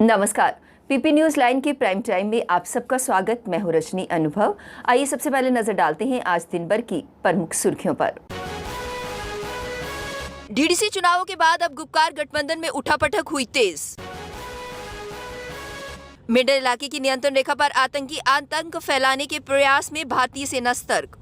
नमस्कार। PP news line के prime time में आप सबका स्वागत। मैं हूं रजनी अनुभव। आइए सबसे पहले नजर डालते हैं आज दिन भर की प्रमुख सुर्खियों पर। डीडीसी चुनावों के बाद अब गुपकार गठबंधन में उठापटक हुई तेज। मेंढर इलाके की नियंत्रण रेखा पर आतंकी आतंक फैलाने के प्रयास में भारतीय सेना सतर्क।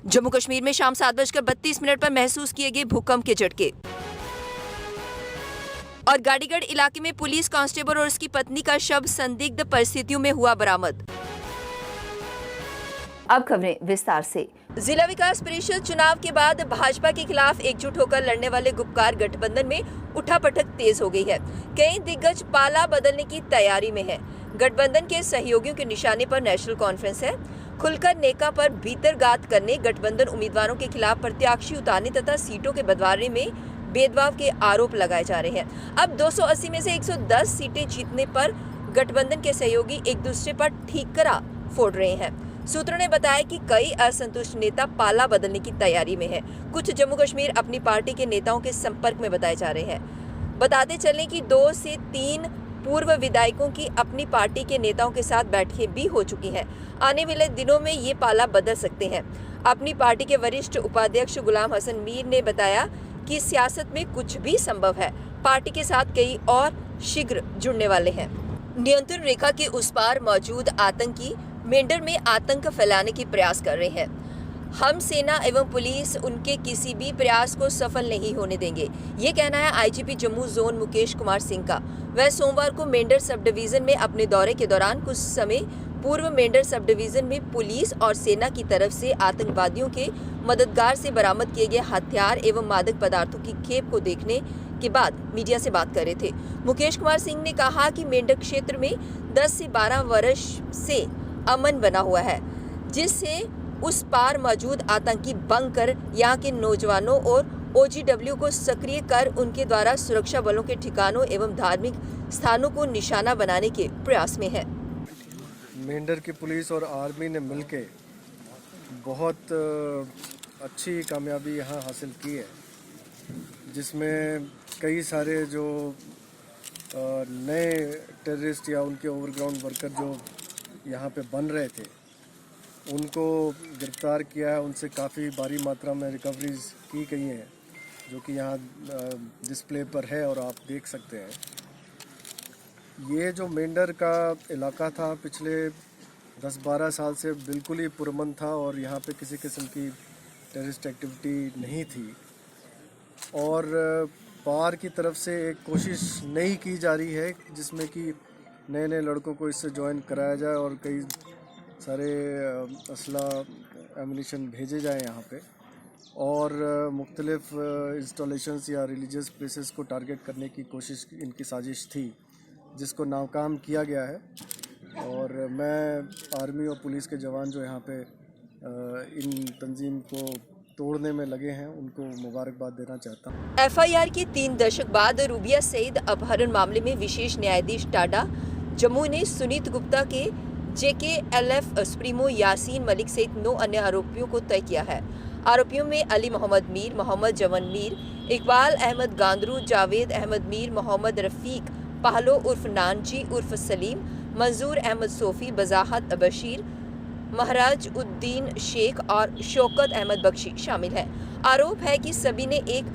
जम्मू कश्मीर में शाम 7:32 पर महसूस किए गए भूकंप के झटके। और गाड़ीगढ़ इलाके में पुलिस कांस्टेबल और उसकी पत्नी का शव संदिग्ध परिस्थितियों में हुआ बरामद। अब खबरें विस्तार से। जिला विकास परिषद चुनाव के बाद भाजपा के खिलाफ एकजुट होकर लड़ने वाले गुपकार गठबंधन में उठापटक तेज हो गई है। कई दिग्गज पाला बदलने की तैयारी में है। गठबंधन के सहयोगियों के निशाने पर नेशनल कॉन्फ्रेंस है। खुलकर नेका पर भीतरघात करने, गठबंधन उम्मीदवारों के खिलाफ प्रत्याशी उतारने तथा सीटों के बंटवारे में भेदभाव के आरोप लगाए जा रहे हैं। अब 280 में से 110 सीटें जीतने पर गठबंधन के सहयोगी एक दूसरे पर ठीकरा फोड़ रहे हैं। सूत्रों ने बताया कि कई असंतुष्ट नेता पाला बदलने की तैयारी में हैं। कुछ जम्मू कश्मीर अपनी पार्टी के नेताओं के संपर्क में बताए जा रहे हैं। बताते चलें कि 2 से 3 पूर्व विधायकों की अपनी पार्टी के नेताओं के साथ बैठकें भी हो चुकी हैं। आने वाले दिनों में ये पाला बदल सकते हैं। अपनी पार्टी के वरिष्ठ उपाध्यक्ष गुलाम हसन मीर ने बताया कि सियासत में कुछ भी संभव है। पार्टी के साथ कई और शीघ्र जुड़ने वाले हैं। नियंत्रण रेखा के उस पार मौजूद आतंकी मेंढर में आतंक फैलाने की प्रयास कर रहे हैं। हम सेना एवं पुलिस उनके किसी भी प्रयास को सफल नहीं होने देंगे, ये कहना है आईजीपी जम्मू जोन मुकेश कुमार सिंह का। वह सोमवार को मेंढर सब डिवीजन में अपने दौरे के दौरान कुछ समय पूर्व मेंढर सब डिवीजन में पुलिस और सेना की तरफ से आतंकवादियों के मददगार से बरामद किए गए हथियार एवं मादक पदार्थों की खेप को देखने के बाद मीडिया से बात कर रहे थे। मुकेश कुमार सिंह ने कहा कि मेंढर क्षेत्र में 10 से 12 वर्ष से अमन बना हुआ है, जिससे उस पार मौजूद आतंकी बंक कर यहाँ के नौजवानों और ओजीडब्ल्यू को सक्रिय कर उनके द्वारा सुरक्षा बलों के ठिकानों एवं धार्मिक स्थानों को निशाना बनाने के प्रयास में है। मेंढर की पुलिस और आर्मी ने मिलके बहुत अच्छी कामयाबी यहाँ हासिल की है, जिसमें कई सारे जो नए टेररिस्ट या उनके ओवरग्राउंड वर्कर जो यहाँ पे बन रहे थे उनको गिरफ्तार किया है। उनसे काफ़ी भारी मात्रा में रिकवरीज की गई हैं, जो कि यहाँ डिस्प्ले पर है और आप देख सकते हैं। ये जो मेंढर का इलाका था पिछले 10-12 साल से बिल्कुल ही पुरअमन था और यहाँ पे किसी किस्म की टेररिस्ट एक्टिविटी नहीं थी। और पार की तरफ से एक कोशिश नई की जा रही है जिसमें कि नए नए लड़कों को इससे ज्वाइन कराया जाए और कई सारे असला एमुनिशन भेजे जाए यहाँ पे, और मुख्तलिफ इंस्टॉलेशंस या रिलीजियस प्लेसेस को टारगेट करने की कोशिश इनकी साजिश थी, जिसको नाकाम किया गया है। और मैं आर्मी और पुलिस के जवान जो यहाँ पे इन तंजीम को तोड़ने में लगे हैं उनको मुबारकबाद देना चाहता हूँ। एफआईआर के 3 दशक बाद रूबिया सईद अपहरण मामले में विशेष न्यायाधीश टाडा जम्मू ने सुनीत गुप्ता के JKLF सुप्रीमो यासीन मलिक सहित 9 अन्य आरोपियों को तय किया है। आरोपियों में अली मोहम्मद मीर, मोहम्मद जमन मीर, इकबाल अहमद गांदरू, जावेद अहमद मीर, मोहम्मद रफीक पाहलो उर्फ नानजी उर्फ सलीम, मंजूर अहमद सोफी, बजाहत बशीर, महराज उद्दीन शेख और शौकत अहमद बख्शी शामिल है। आरोप है कि सभी ने एक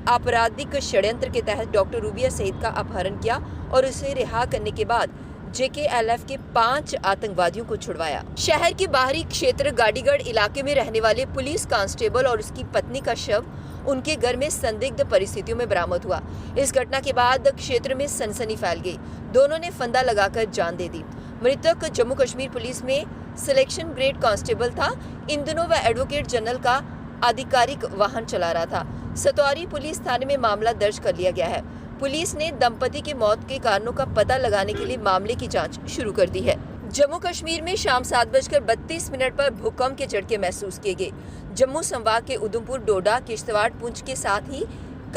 आपराधिक षड्यंत्र के तहत डॉक्टर रूबिया सईद का अपहरण किया और उसे रिहा करने के बाद JKLF के 5 आतंकवादियों को छुड़वाया। शहर के बाहरी क्षेत्र गाड़ीगढ़ इलाके में रहने वाले पुलिस कांस्टेबल और उसकी पत्नी का शव उनके घर में संदिग्ध परिस्थितियों में बरामद हुआ। इस घटना के बाद क्षेत्र में सनसनी फैल गई। दोनों ने फंदा लगाकर जान दे दी। मृतक जम्मू कश्मीर पुलिस में सिलेक्शन ग्रेड कांस्टेबल था। इन दिनों वह एडवोकेट जनरल का आधिकारिक वाहन चला रहा था। सतौरी पुलिस थाने में मामला दर्ज कर लिया गया है। पुलिस ने दंपति की मौत के कारणों का पता लगाने के लिए मामले की जांच शुरू कर दी है। जम्मू कश्मीर में शाम 7:32 पर भूकंप के झटके महसूस किए गए। जम्मू संभाग के उधमपुर, डोडा, किश्तवाड़, पुंछ के साथ ही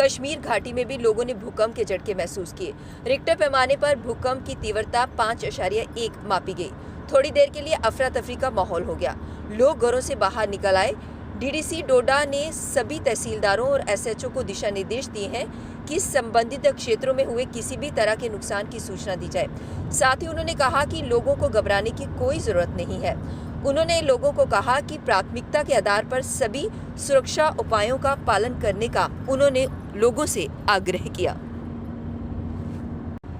कश्मीर घाटी में भी लोगों ने भूकंप के झटके महसूस किए। रिक्टर पैमाने पर भूकंप की तीव्रता 5.1 मापी गई। थोड़ी देर के लिए अफरा तफरी का माहौल हो गया। लोग घरों से बाहर निकल आए। डीडीसी डोडा ने सभी तहसीलदारों और एसएचओ को दिशा निर्देश दिए हैं कि संबंधित क्षेत्रों में हुए किसी भी तरह के नुकसान की सूचना दी जाए। साथ ही उन्होंने कहा कि लोगों को घबराने की कोई जरूरत नहीं है। उन्होंने लोगों को कहा कि प्राथमिकता के आधार पर सभी सुरक्षा उपायों का पालन करने का उन्होंने लोगों से आग्रह किया।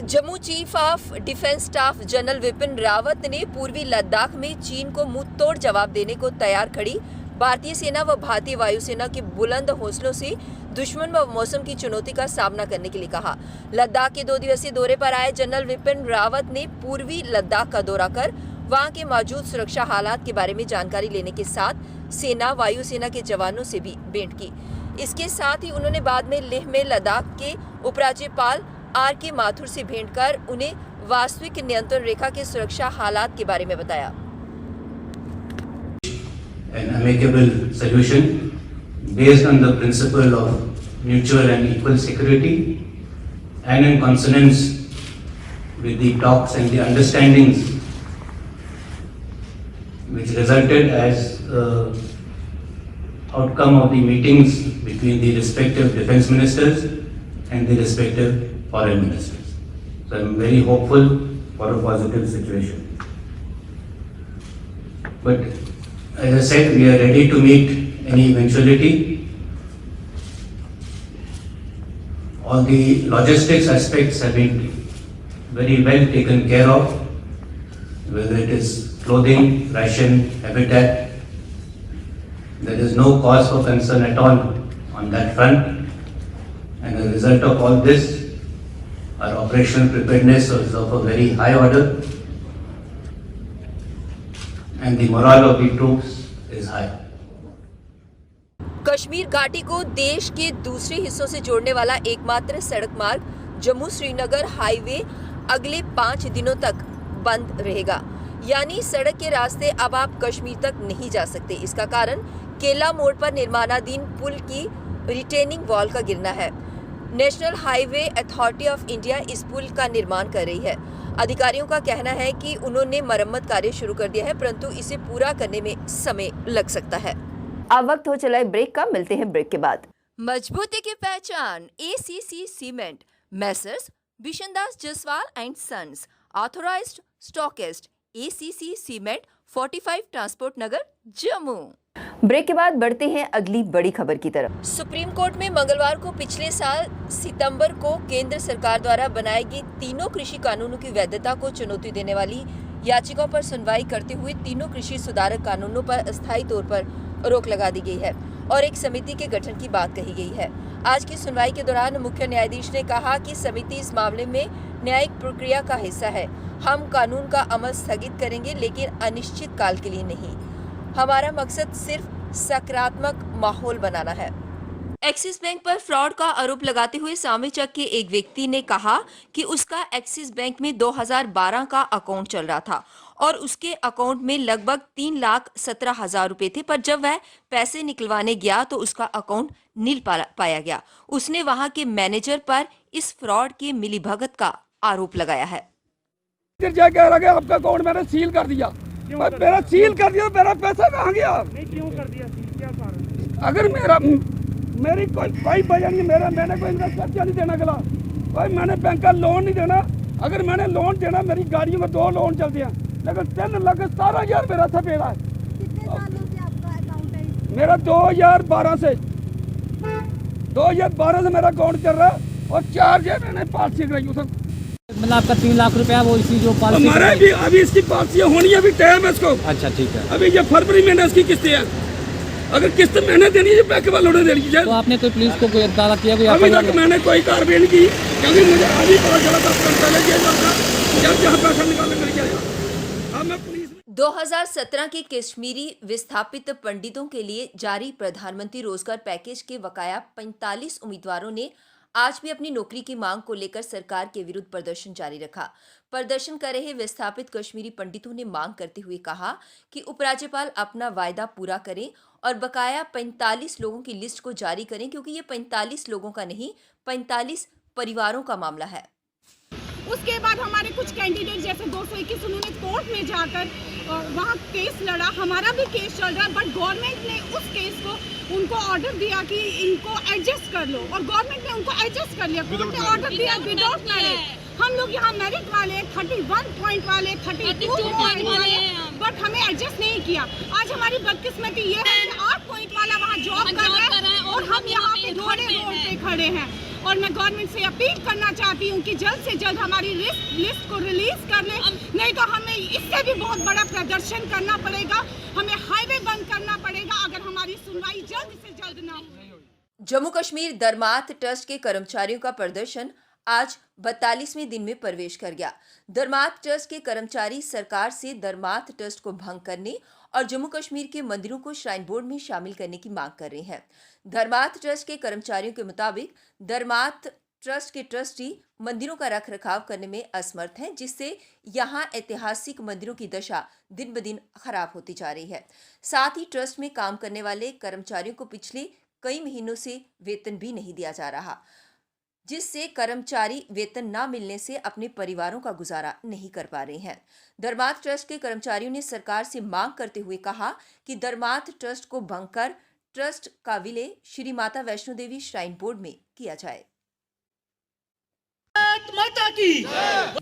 Jammu chief of defence staff general Vipin Rawat ने पूर्वी लद्दाख में चीन को मुंह तोड़ जवाब देने को तैयार खड़ी भारतीय सेना व भारतीय वायुसेना के बुलंद हौसलों से दुश्मन व मौसम की चुनौती का सामना करने के लिए कहा। लद्दाख के 2 दिवसीय दौरे पर आए जनरल विपिन रावत ने पूर्वी लद्दाख का दौरा कर वहां के मौजूद सुरक्षा हालात के बारे में जानकारी लेने के साथ सेना वायुसेना के जवानों से भी भेंट की। इसके साथ ही उन्होंने बाद में लेह में लद्दाख के उपराज्यपाल RK माथुर से भेंट कर उन्हें वास्तविक नियंत्रण रेखा के सुरक्षा हालात के बारे में बताया। An amicable solution based on the principle of mutual and equal security and in consonance with the talks and the understandings which resulted as outcome of the meetings between the respective defense ministers and the respective foreign ministers. So I am very hopeful for a positive situation. But as I said, we are ready to meet any eventuality. All the logistics aspects have been very well taken care of, whether it is clothing, ration, habitat. There is no cause for concern at all on that front. And as a result of all this, our operational preparedness is of a very high order. And the morale of the troops is high. Kashmir घाटी को देश के दूसरे हिस्सों से जोड़ने वाला एकमात्र सड़क मार्ग जम्मू श्रीनगर हाईवे अगले 5 दिनों तक बंद रहेगा। यानी सड़क के रास्ते अब आप कश्मीर तक नहीं जा सकते। इसका कारण केला मोड़ पर निर्माणाधीन पुल की रिटेनिंग वॉल का गिरना है। National highway authority of India इस पुल का निर्माण कर रही है। अधिकारियों का कहना है कि उन्होंने मरम्मत कार्य शुरू कर दिया है, परंतु इसे पूरा करने में समय लग सकता है। अब वक्त हो चला है ब्रेक का, मिलते हैं ब्रेक के बाद। मजबूती की पहचान ACC cement, Messrs Bishandas Jaswal and sons, authorised stockist, ACC cement, 45 transport Nagar, Jammu. Break के बाद बढ़ते हैं अगली बड़ी खबर की तरफ। सुप्रीम कोर्ट में मंगलवार को पिछले साल सितंबर को केंद्र सरकार द्वारा बनाए गए तीनों कृषि कानूनों की वैधता को चुनौती देने वाली याचिकाओं पर सुनवाई करते हुए तीनों कृषि सुधारक कानूनों पर अस्थायी तौर पर रोक लगा दी गई है और एक समिति के गठन की बात कही गई है। आज की सुनवाई के दौरान मुख्य न्यायाधीश ने कहा कि समिति इस मामले में न्यायिक प्रक्रिया का हिस्सा है। हम कानून का अमल स्थगित करेंगे, लेकिन अनिश्चित काल के लिए नहीं। हमारा मकसद सिर्फ सकारात्मक माहौल बनाना है। एक्सिस बैंक पर फ्रॉड का आरोप लगाते हुए सामेचक के एक व्यक्ति ने कहा कि उसका एक्सिस बैंक में 2012 का अकाउंट चल रहा था और उसके अकाउंट में लगभग 3,17,000 रुपए थे, पर जब वह पैसे निकलवाने गया तो उसका अकाउंट नील पाया गया। उसने वहां के मैनेजर पर इस फ्रॉड के मिलीभगत का आरोप लगाया है। कह रहा है आपका अकाउंट मैंने सील कर दिया। मेरा सील कर दिया, मेरा पैसा कहाँ गया? नहीं, क्यों कर दिया सील? क्या कारण? अगर मेरी कोई वजह नहीं, मैंने कोई खर्चा नहीं देना गला, भाई मैंने बैंक का लोन नहीं देना। अगर मैंने लोन देना, मेरी गाड़ियों में 2 लोन चलते हैं, लेकिन 3,17,000 मेरा था पेड़ा है। कितने सालों से आपका अकाउंट है? मेरा 2012 से मेरा अकाउंट चल रहा है और 4 जो मैंने पॉलिसी कराई उसको। मतलब आपका 3 लाख रुपया वो इसी जो पॉलिसी हमारा भी अभी इसकी पॉलिसी होनी है, अभी टाइम है इसको। अच्छा ठीक है। अभी ये फरवरी महीने इसकी किस्तें हैं, अगर किस्त मैंने देनी है बैंक वालों ने देनी है। तो आपने कोई पुलिस को कोई इत्तला किया? कोई अभी FIR तक मैंने कोई कार्रवाई नहीं की, क्योंकि मुझे अभी पता चला 10 घंटे पहले ये जाता जब जहाँ पैसा निकालने मिल गया। अब मैं पुलिस 2017 के कश्मीरी विस्थापित पंडितों के लिए जारी प्रधानमंत्री रोजगार पैकेज के बकाया 45 उम्मीदवारों ने आज भी अपनी नौकरी की मांग को लेकर सरकार के विरुद्ध प्रदर्शन जारी रखा। प्रदर्शन कर रहे विस्थापित कश्मीरी पंडितों ने मांग करते हुए कहा कि उपराज्यपाल अपना वायदा पूरा करें और बकाया 45 लोगों की लिस्ट को जारी करें, क्योंकि ये 45 लोगों का नहीं, 45 परिवारों का मामला है। उसके बाद हमारे कुछ कैंडिडेट जैसे 221 उन्होंने कोर्ट में जाकर वहाँ केस लड़ा, हमारा भी केस चल रहा है, बट गवर्नमेंट ने उस केस को उनको ऑर्डर दिया कि इनको एडजस्ट कर लो, और गवर्नमेंट ने उनको एडजस्ट कर लिया, कोर्ट ने ऑर्डर दिया विदाउट मेरिट। हम लोग यहाँ मेरिट वाले 31 पॉइंट वाले 32 पॉइंट वाले, बट हमें एडजस्ट नहीं किया। आज हमारी बदकिस्मती ये है कि 8 पॉइंट वाला वहाँ जॉब कर रहा है और हम यहाँ पे रोड पे खड़े हैं। और मैं गवर्नमेंट से अपील करना चाहती हूँ कि जल्द से जल्द हमारी लिस्ट को रिलीज कर ले, नहीं तो हमें इससे भी बहुत बड़ा प्रदर्शन करना पड़ेगा, हमें हाईवे बंद करना पड़ेगा अगर हमारी सुनवाई जल्द से जल्द ना हो। जम्मू कश्मीर धर्मार्थ ट्रस्ट के कर्मचारियों का प्रदर्शन आज 42वें दिन में प्रवेश कर गया। धर्मार्थ ट्रस्ट के कर्मचारी सरकार से धर्मार्थ ट्रस्ट को भंग करने और जम्मू कश्मीर के मंदिरों को श्राइन बोर्ड में शामिल करने की मांग कर रहे हैं। धर्मार्थ ट्रस्ट के कर्मचारियों के मुताबिक धर्मार्थ ट्रस्ट के ट्रस्टी मंदिरों का रख रखाव करने में असमर्थ हैं, जिससे यहां ऐतिहासिक मंदिरों की दशा दिन ब दिन खराब होती जा रही है। साथ ही ट्रस्ट में काम करने वाले कर्मचारियों को पिछले कई महीनों से वेतन भी नहीं दिया जा रहा, जिससे कर्मचारी वेतन न मिलने से अपने परिवारों का गुजारा नहीं कर पा रहे हैं। धर्मार्थ ट्रस्ट के कर्मचारियों ने सरकार से मांग करते हुए कहा कि धर्मार्थ ट्रस्ट को भंग कर ट्रस्ट का विलय श्री माता वैष्णो देवी श्राइन बोर्ड में किया जाए।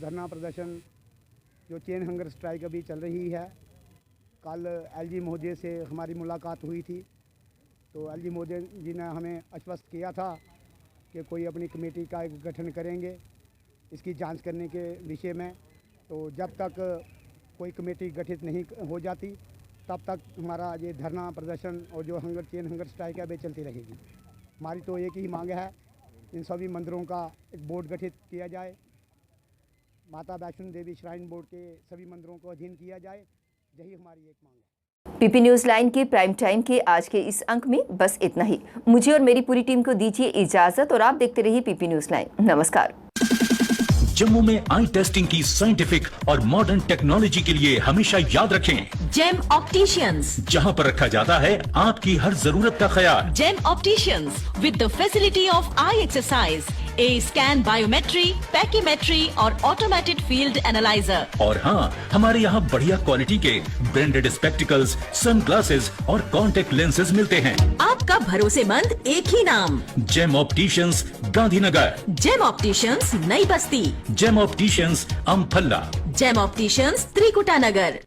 धरना प्रदर्शन जो चेन हंगर स्ट्राइक अभी चल रही है, कल एलजी महोदय से हमारी मुलाकात हुई थी, तो एलजी महोदय जी ने हमें आश्वस्त किया था कि कोई अपनी कमेटी का एक गठन करेंगे इसकी जांच करने के विषय में। तो जब तक कोई कमेटी गठित नहीं हो जाती तब तक हमारा ये धरना प्रदर्शन और जो चेन हंगर स्ट्राइक है वे चलती रहेगी। हमारी तो एक ही मांग है, इन सभी मंदिरों का एक बोर्ड गठित किया जाए, माता वैष्णो देवी श्राइन बोर्ड के सभी मंदिरों को अधीन किया जाए, यही हमारी एक मांग है। पीपी न्यूज़ लाइन के प्राइम टाइम के आज के इस अंक में बस इतना ही। मुझे और मेरी पूरी टीम को दीजिए इजाजत और आप देखते रहिए पीपी न्यूज़ लाइन। नमस्कार। जम्मू में आई टेस्टिंग की साइंटिफिक और मॉडर्न टेक्नोलॉजी के लिए हमेशा याद रखें जेम ऑप्टिशियंस, जहां पर रखा जाता है आपकी हर जरूरत का ख्याल। Gem opticians with the facility of eye exercise, A scan, biometry, pachymetry और ऑटोमेटेड फील्ड एनालाइजर। और हाँ, हमारे यहाँ बढ़िया क्वालिटी के ब्रांडेड स्पेक्टिकल्स, सनग्लासेस और कॉन्टेक्ट लेंसेज मिलते हैं। आपका भरोसेमंद एक ही नाम, Gem opticians, Gandhinagar. Gem opticians, Nai Basti. Gem opticians, Amphalla. Gem opticians, Trikuta नगर।